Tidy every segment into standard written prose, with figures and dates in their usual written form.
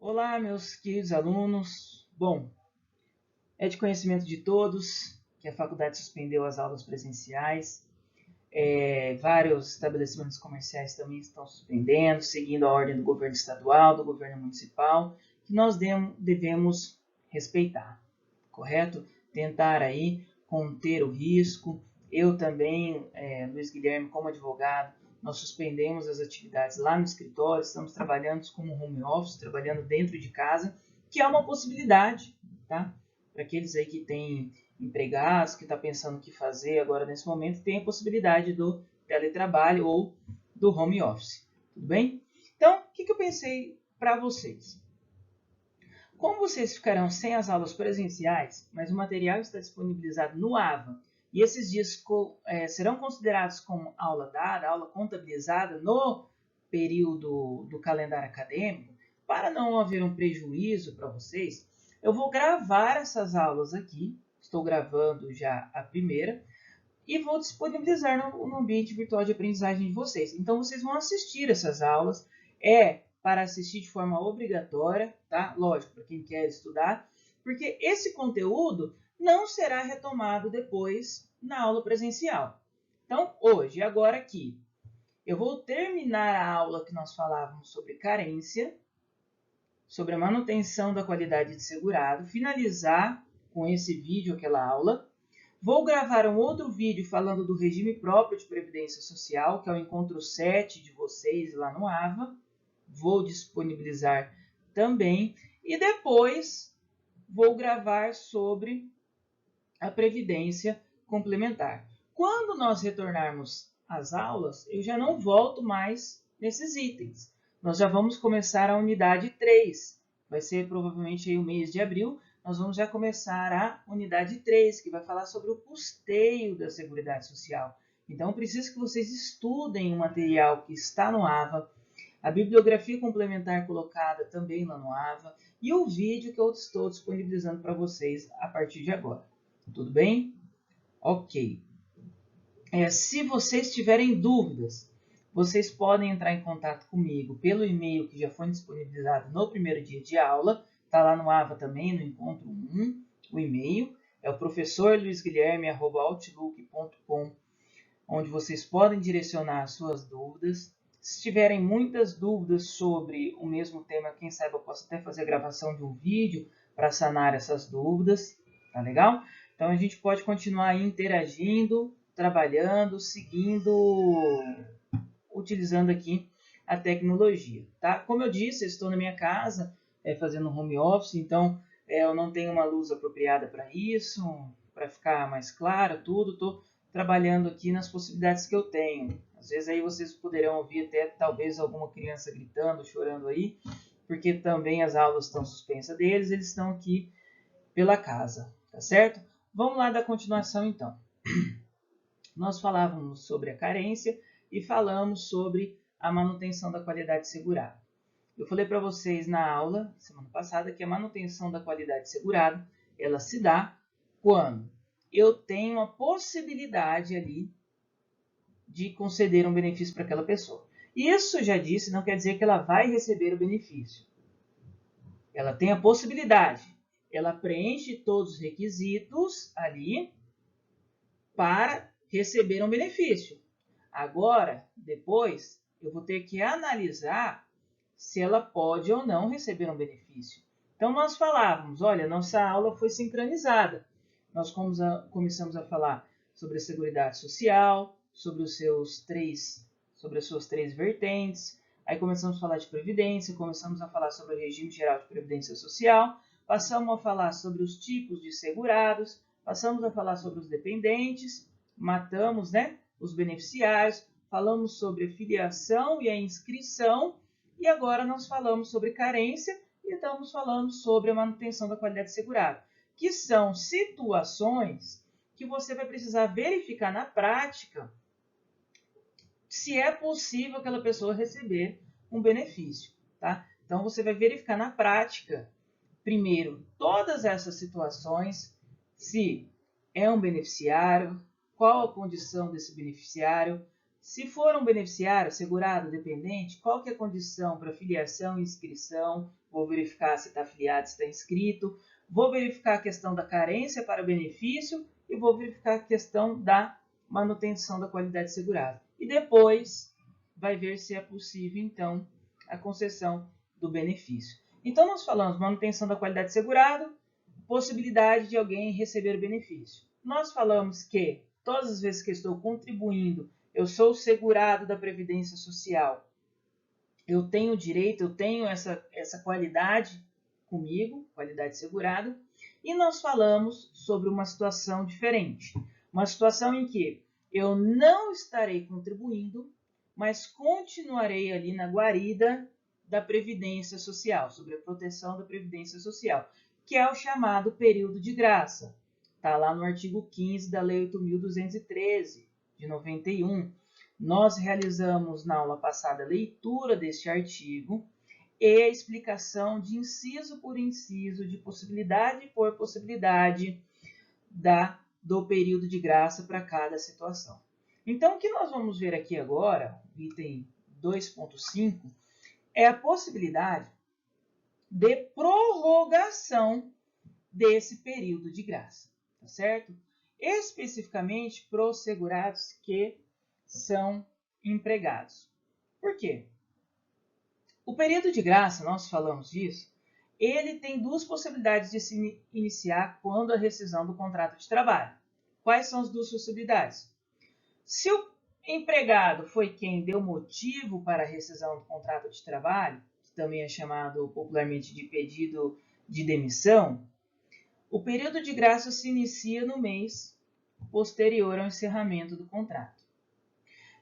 Olá, meus queridos alunos. Bom, é de conhecimento de todos que a faculdade suspendeu as aulas presenciais. Vários estabelecimentos comerciais também estão suspendendo, seguindo a ordem do governo estadual, do governo municipal, que nós devemos respeitar, correto? Tentar aí conter o risco. Eu também, Luiz Guilherme, como advogado, nós suspendemos as atividades lá no escritório, estamos trabalhando como home office, trabalhando dentro de casa, que é uma possibilidade, tá? Para aqueles aí que têm empregados, que estão pensando o que fazer agora nesse momento, tem a possibilidade do teletrabalho ou do home office, tudo bem? Então, o que eu pensei para vocês? Como vocês ficarão sem as aulas presenciais, mas o material está disponibilizado no AVA, e esses dias serão considerados como aula dada, aula contabilizada no período do calendário acadêmico, para não haver um prejuízo para vocês, eu vou gravar essas aulas aqui, estou gravando já a primeira, e vou disponibilizar no ambiente virtual de aprendizagem de vocês. Então, vocês vão assistir essas aulas, para assistir de forma obrigatória, tá? Lógico, para quem quer estudar, porque esse conteúdo não será retomado depois na aula presencial. Então, hoje, agora aqui, eu vou terminar a aula que nós falávamos sobre carência, sobre a manutenção da qualidade de segurado, finalizar com esse vídeo aquela aula. Vou gravar um outro vídeo falando do regime próprio de previdência social, que é o encontro 7 de vocês lá no AVA. Vou disponibilizar também. E depois vou gravar sobre a previdência complementar. Quando nós retornarmos às aulas, eu já não volto mais nesses itens. Nós já vamos começar a unidade 3. Vai ser provavelmente aí o mês de abril. Nós vamos já começar a unidade 3, que vai falar sobre o custeio da Seguridade Social. Então, preciso que vocês estudem o material que está no AVA, a bibliografia complementar colocada também lá no AVA e o vídeo que eu estou disponibilizando para vocês a partir de agora. Tudo bem? Ok. Se vocês tiverem dúvidas, vocês podem entrar em contato comigo pelo e-mail que já foi disponibilizado no primeiro dia de aula. Está lá no AVA também, no encontro 1, o e-mail. É o professorluisguilherme@outlook.com, onde vocês podem direcionar as suas dúvidas. Se tiverem muitas dúvidas sobre o mesmo tema, quem sabe eu posso até fazer a gravação de um vídeo para sanar essas dúvidas, tá legal? Então a gente pode continuar aí interagindo, trabalhando, seguindo, utilizando aqui a tecnologia, tá? Como eu disse, eu estou na minha casa fazendo home office, então eu não tenho uma luz apropriada para isso, para ficar mais claro tudo, estou trabalhando aqui nas possibilidades que eu tenho. Às vezes aí vocês poderão ouvir até talvez alguma criança gritando, chorando aí, porque também as aulas estão suspensas deles, eles estão aqui pela casa, tá certo? Vamos lá dar continuação então. Nós falávamos sobre a carência e falamos sobre a manutenção da qualidade segurada. Eu falei para vocês na aula, semana passada, que a manutenção da qualidade segurada, ela se dá quando eu tenho a possibilidade ali de conceder um benefício para aquela pessoa. Isso, já disse, não quer dizer que ela vai receber o benefício. Ela tem a possibilidade, ela preenche todos os requisitos ali para receber um benefício. Agora, depois, eu vou ter que analisar se ela pode ou não receber um benefício. Então, nós falávamos, olha, nossa aula foi sincronizada. Nós começamos a falar sobre a Seguridade Social, sobre as suas três vertentes. Aí começamos a falar de Previdência, começamos a falar sobre o regime geral de Previdência Social, passamos a falar sobre os tipos de segurados, passamos a falar sobre os dependentes, matamos, os beneficiários, falamos sobre a filiação e a inscrição, e agora nós falamos sobre carência e estamos falando sobre a manutenção da qualidade segurada, que são situações que você vai precisar verificar na prática se é possível aquela pessoa receber um benefício, tá? Então, você vai verificar na prática, primeiro, todas essas situações, se é um beneficiário, qual a condição desse beneficiário, Se for um beneficiário, segurado, dependente, qual que é a condição para filiação e inscrição? Vou verificar se está afiliado, se está inscrito. Vou verificar a questão da carência para benefício e vou verificar a questão da manutenção da qualidade segurada. E depois vai ver se é possível, então, a concessão do benefício. Então, nós falamos manutenção da qualidade segurada, possibilidade de alguém receber o benefício. Nós falamos que todas as vezes que eu estou contribuindo, eu sou segurado da Previdência Social, eu tenho direito, eu tenho essa qualidade comigo, qualidade segurada, e nós falamos sobre uma situação diferente. Uma situação em que eu não estarei contribuindo, mas continuarei ali na guarida da Previdência Social, sobre a proteção da Previdência Social, que é o chamado período de graça. Está lá no artigo 15 da Lei 8.213, de 91. Nós realizamos na aula passada a leitura deste artigo e a explicação de inciso por inciso, de possibilidade por possibilidade do período de graça para cada situação. Então, o que nós vamos ver aqui agora, item 2.5, é a possibilidade de prorrogação desse período de graça, tá certo? Especificamente para os segurados que são empregados. Por quê? O período de graça, nós falamos disso, ele tem duas possibilidades de se iniciar quando a rescisão do contrato de trabalho. Quais são as duas possibilidades? Se o empregado foi quem deu motivo para a rescisão do contrato de trabalho, que também é chamado popularmente de pedido de demissão, o período de graça se inicia no mês posterior ao encerramento do contrato.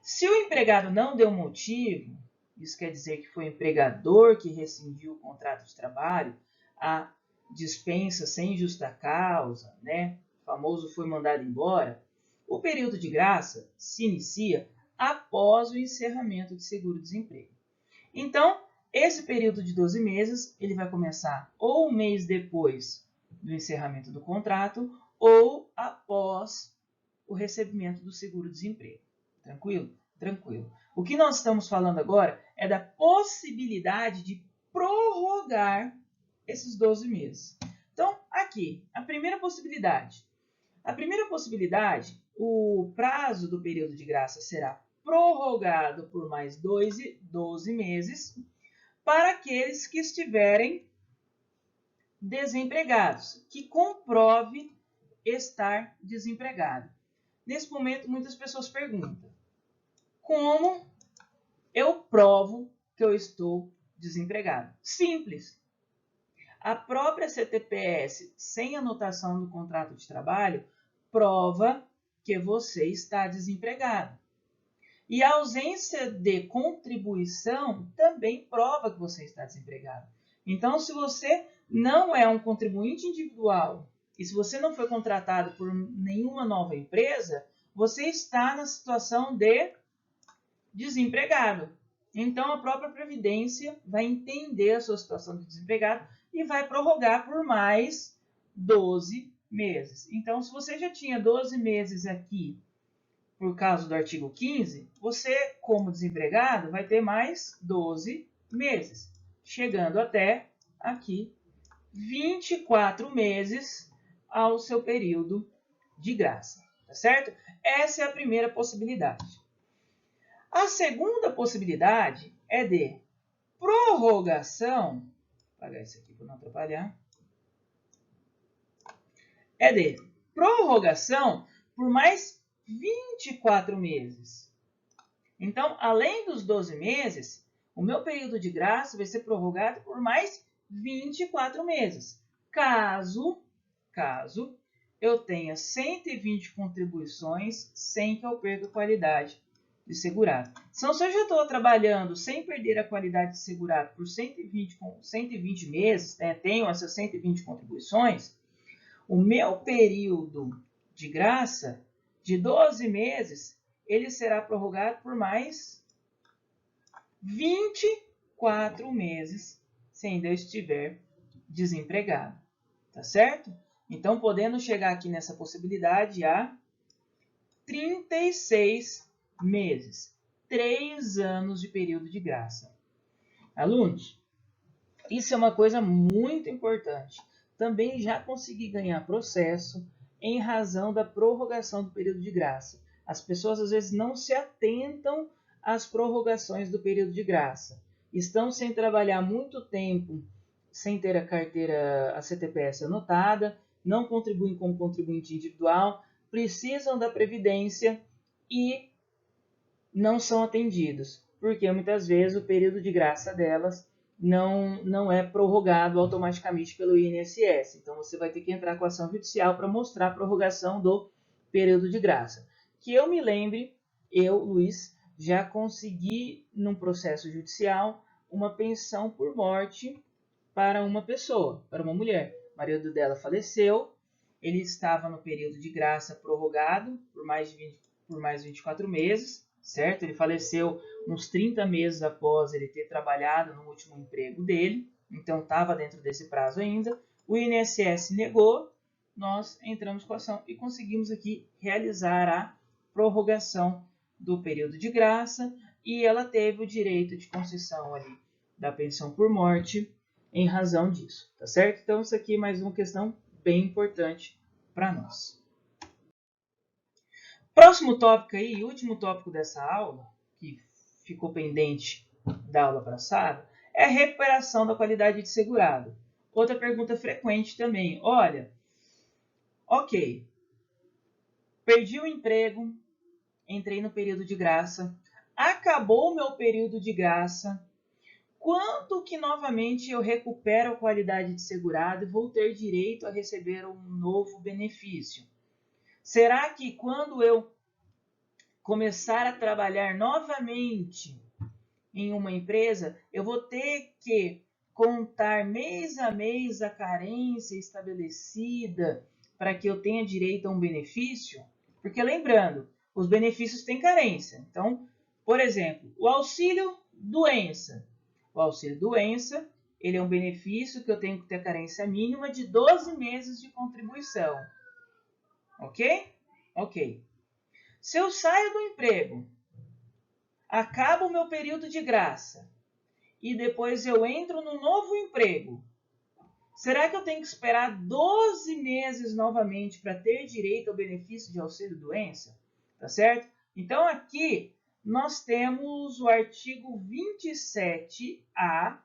Se o empregado não deu motivo, isso quer dizer que foi o empregador que rescindiu o contrato de trabalho, a dispensa sem justa causa, né? O famoso foi mandado embora. O período de graça se inicia após o encerramento de seguro-desemprego. Então, esse período de 12 meses, ele vai começar ou um mês depois do encerramento do contrato ou após o recebimento do seguro-desemprego. Tranquilo? Tranquilo. O que nós estamos falando agora é da possibilidade de prorrogar esses 12 meses. Então, aqui, a primeira possibilidade. O prazo do período de graça será prorrogado por mais 12 meses para aqueles que estiverem desempregados, que comprove estar desempregado. Nesse momento, muitas pessoas perguntam: como eu provo que eu estou desempregado? Simples. A própria CTPS, sem anotação no contrato de trabalho, prova que você está desempregado. E a ausência de contribuição também prova que você está desempregado. Então, se você não é um contribuinte individual e se você não foi contratado por nenhuma nova empresa, você está na situação de desempregado. Então, a própria Previdência vai entender a sua situação de desempregado e vai prorrogar por mais 12 meses. Então, se você já tinha 12 meses aqui, por causa do artigo 15, você, como desempregado, vai ter mais 12 meses, chegando até aqui 24 meses ao seu período de graça, tá certo? Essa é a primeira possibilidade. A segunda possibilidade é de prorrogação, vou apagar isso aqui para não atrapalhar, é de prorrogação por mais 24 meses. Então, além dos 12 meses, o meu período de graça vai ser prorrogado por mais 24 meses. Caso eu tenha 120 contribuições sem que eu perca a qualidade de segurado. Então, se eu já estou trabalhando sem perder a qualidade de segurado por 120 meses, né, tenho essas 120 contribuições, o meu período de graça de 12 meses, ele será prorrogado por mais 24 meses, se ainda eu estiver desempregado, tá certo? Então, podendo chegar aqui nessa possibilidade a 36 meses. 3 anos de período de graça. Alunos, isso é uma coisa muito importante. Também já consegui ganhar processo em razão da prorrogação do período de graça. As pessoas às vezes não se atentam às prorrogações do período de graça. Estão sem trabalhar muito tempo, sem ter a carteira, a CTPS anotada, não contribuem como contribuinte individual, precisam da Previdência e não são atendidos, porque muitas vezes o período de graça delas não é prorrogado automaticamente pelo INSS. Então, você vai ter que entrar com ação judicial para mostrar a prorrogação do período de graça. Que eu me lembre, eu, Luiz, já consegui, num processo judicial, uma pensão por morte para uma pessoa, para uma mulher. O marido dela faleceu, ele estava no período de graça prorrogado por mais 24 meses, certo? Ele faleceu uns 30 meses após ele ter trabalhado no último emprego dele, então estava dentro desse prazo ainda. O INSS negou, nós entramos com a ação e conseguimos aqui realizar a prorrogação do período de graça e ela teve o direito de concessão ali da pensão por morte em razão disso, tá certo? Então isso aqui é mais uma questão bem importante para nós. Próximo tópico aí, último tópico dessa aula, que ficou pendente da aula passada, é a recuperação da qualidade de segurado. Outra pergunta frequente também. Olha, ok, perdi o emprego, entrei no período de graça, acabou o meu período de graça, quanto que novamente eu recupero a qualidade de segurado e vou ter direito a receber um novo benefício? Será que quando eu começar a trabalhar novamente em uma empresa, eu vou ter que contar mês a mês a carência estabelecida para que eu tenha direito a um benefício? Porque lembrando, os benefícios têm carência. Então, por exemplo, o auxílio doença. O auxílio doença, ele é um benefício que eu tenho que ter carência mínima de 12 meses de contribuição. Ok? Ok. Se eu saio do emprego, acaba o meu período de graça e depois eu entro no novo emprego, será que eu tenho que esperar 12 meses novamente para ter direito ao benefício de auxílio-doença? Tá certo? Então, aqui nós temos o artigo 27A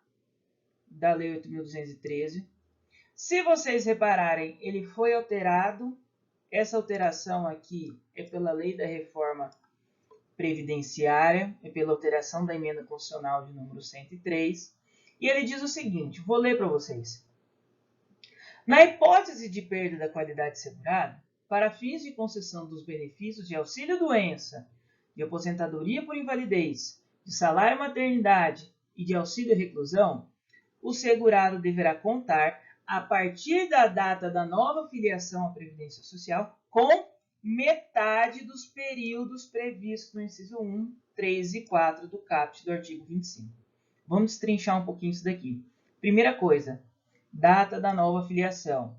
da Lei 8.213. Se vocês repararem, ele foi alterado. Essa alteração aqui é pela Lei da Reforma Previdenciária, é pela alteração da Emenda Constitucional de número 103. E ele diz o seguinte, vou ler para vocês. Na hipótese de perda da qualidade segurada, para fins de concessão dos benefícios de auxílio-doença, de aposentadoria por invalidez, de salário-maternidade e de auxílio-reclusão, o segurado deverá contar, a partir da data da nova filiação à Previdência Social, com metade dos períodos previstos no inciso 1, 3 e 4 do caput do artigo 25. Vamos destrinchar um pouquinho isso daqui. Primeira coisa, data da nova filiação.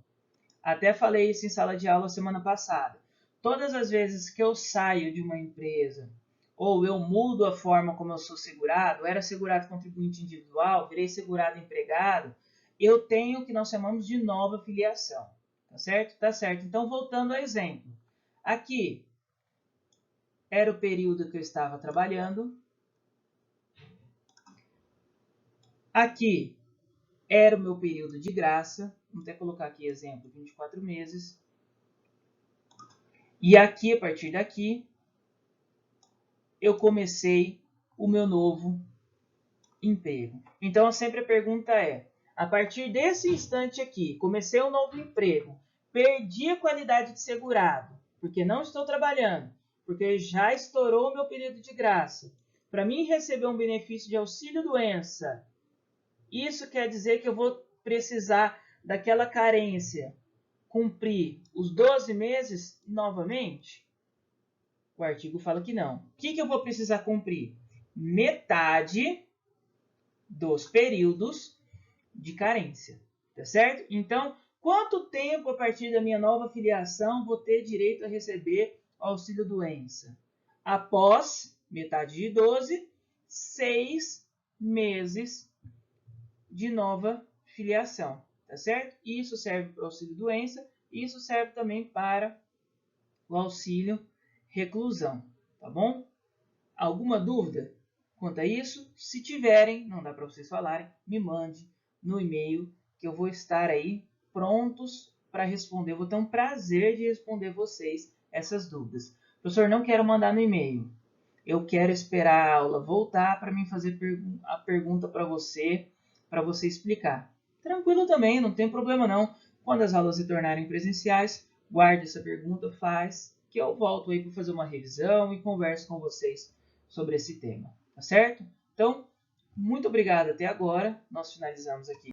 Até falei isso em sala de aula semana passada. Todas as vezes que eu saio de uma empresa ou eu mudo a forma como eu sou segurado, era segurado contribuinte individual, virei segurado empregado, eu tenho o que nós chamamos de nova filiação. Tá certo? Tá certo. Então, voltando ao exemplo. Aqui era o período que eu estava trabalhando. Aqui era o meu período de graça. Vamos até colocar aqui exemplo, 24 meses. E aqui, a partir daqui, eu comecei o meu novo emprego. Então, sempre a pergunta é, a partir desse instante aqui, comecei um novo emprego, perdi a qualidade de segurado, porque não estou trabalhando, porque já estourou o meu período de graça. Para mim receber um benefício de auxílio-doença, isso quer dizer que eu vou precisar daquela carência cumprir os 12 meses novamente? O artigo fala que não. O que eu vou precisar cumprir? Metade dos períodos de carência, tá certo? Então, quanto tempo a partir da minha nova filiação vou ter direito a receber auxílio-doença? após metade de 12, 6 meses de nova filiação, tá certo? Isso serve para o auxílio-doença, isso serve também para o auxílio reclusão, tá bom? Alguma dúvida quanto a isso? Se tiverem, não dá para vocês falarem, me mande no e-mail que eu vou estar aí prontos para responder. Eu vou ter um prazer de responder vocês essas dúvidas. Professor, não quero mandar no e-mail. Eu quero esperar a aula voltar para mim fazer a pergunta para você explicar. Tranquilo também, não tem problema não. Quando as aulas se tornarem presenciais, guarde essa pergunta, faz, que eu volto aí para fazer uma revisão e converso com vocês sobre esse tema, tá certo? Então, muito obrigado até agora. Nós finalizamos aqui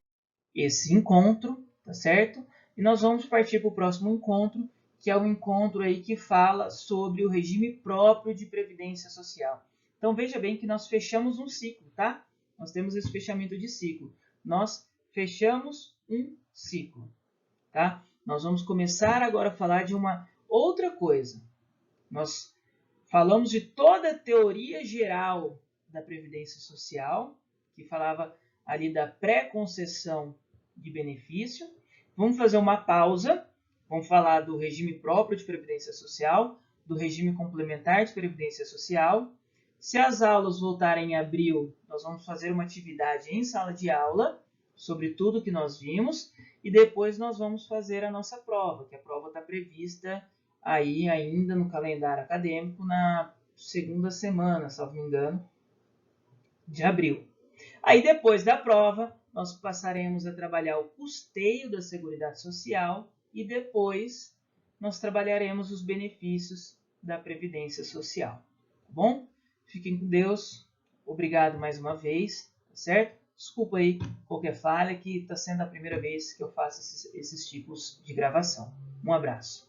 esse encontro, tá certo? E nós vamos partir para o próximo encontro, que é o encontro aí que fala sobre o regime próprio de previdência social. Então veja bem que nós fechamos um ciclo, tá? Nós temos esse fechamento de ciclo. Nós fechamos um ciclo, tá? Nós vamos começar agora a falar de uma outra coisa. Nós falamos de toda a teoria geral da previdência social, que falava ali da pré-concessão de benefício. Vamos fazer uma pausa, vamos falar do regime próprio de previdência social, do regime complementar de previdência social. Se as aulas voltarem em abril, nós vamos fazer uma atividade em sala de aula sobre tudo que nós vimos e depois nós vamos fazer a nossa prova, que a prova está prevista aí ainda no calendário acadêmico na segunda semana, se não me engano, de abril. Aí depois da prova, nós passaremos a trabalhar o custeio da Seguridade Social e depois nós trabalharemos os benefícios da Previdência Social. Tá bom? Fiquem com Deus. Obrigado mais uma vez, tá certo? Desculpa aí qualquer falha, que está sendo a primeira vez que eu faço esses tipos de gravação. Um abraço.